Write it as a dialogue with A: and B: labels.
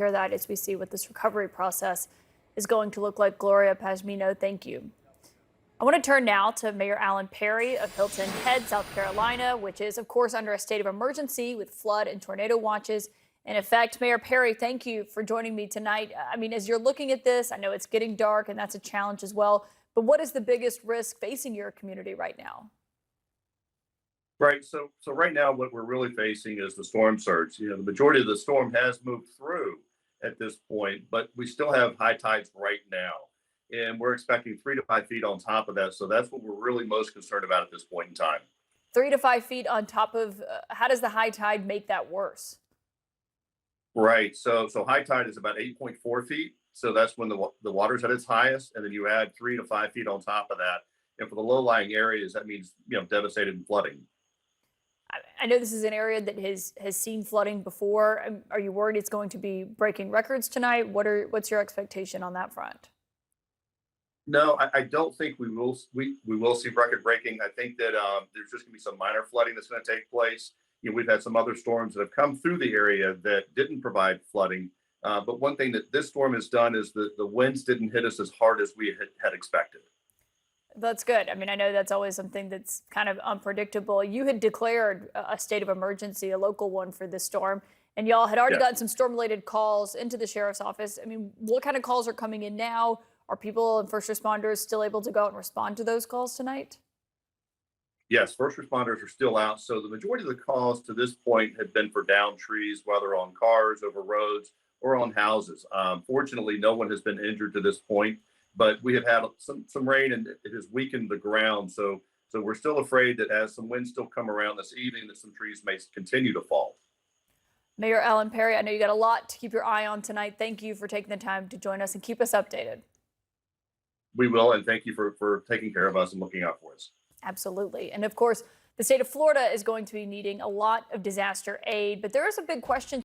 A: Hear that as we see what this recovery process is going to look like. Gloria Pazmino, thank you. I want to turn now to Mayor Alan Perry of Hilton Head, South Carolina, which is, of course, under a state of emergency with flood and tornado watches in effect. Mayor Perry, thank you for joining me tonight. I mean, as you're looking at this, I know it's getting dark and that's a challenge as well. But what is the biggest risk facing your community right now?
B: Right. So right now, what we're really facing is the storm surge. The majority of the storm has moved through at this point, but we still have high tides right now, and we're expecting 3 to 5 feet on top of that. So that's what we're really most concerned about at this point in time.
A: 3 to 5 feet on top of how does the high tide make that worse?
B: Right. So high tide is about 8.4 feet. So that's when the water's at its highest, and then you add 3 to 5 feet on top of that. And for the low lying areas, that means devastated flooding.
A: I know this is an area that has seen flooding before. Are you worried it's going to be breaking records tonight? What's your expectation on that front?
B: No, I don't think we will see record breaking. I think that there's just going to be some minor flooding that's going to take place. We've had some other storms that have come through the area that didn't provide flooding. But one thing that this storm has done is the winds didn't hit us as hard as we had expected.
A: That's good. I mean, I know that's always something that's kind of unpredictable. You had declared a state of emergency, a local one for this storm, and y'all had already
B: Yeah.
A: gotten some storm-related calls into the sheriff's office. I mean, what kind of calls are coming in now? Are people and first responders still able to go out and respond to those calls tonight?
B: Yes, first responders are still out. So the majority of the calls to this point have been for downed trees, whether on cars, over roads, or on houses. Fortunately, no one has been injured to this point, but we have had some rain and it has weakened the ground. So we're still afraid that as some winds still come around this evening, that some trees may continue to fall.
A: Mayor Alan Perry, I know you got a lot to keep your eye on tonight. Thank you for taking the time to join us and keep us updated.
B: We will, and thank you for taking care of us and looking out for us.
A: Absolutely. And of course, the state of Florida is going to be needing a lot of disaster aid, but there is a big question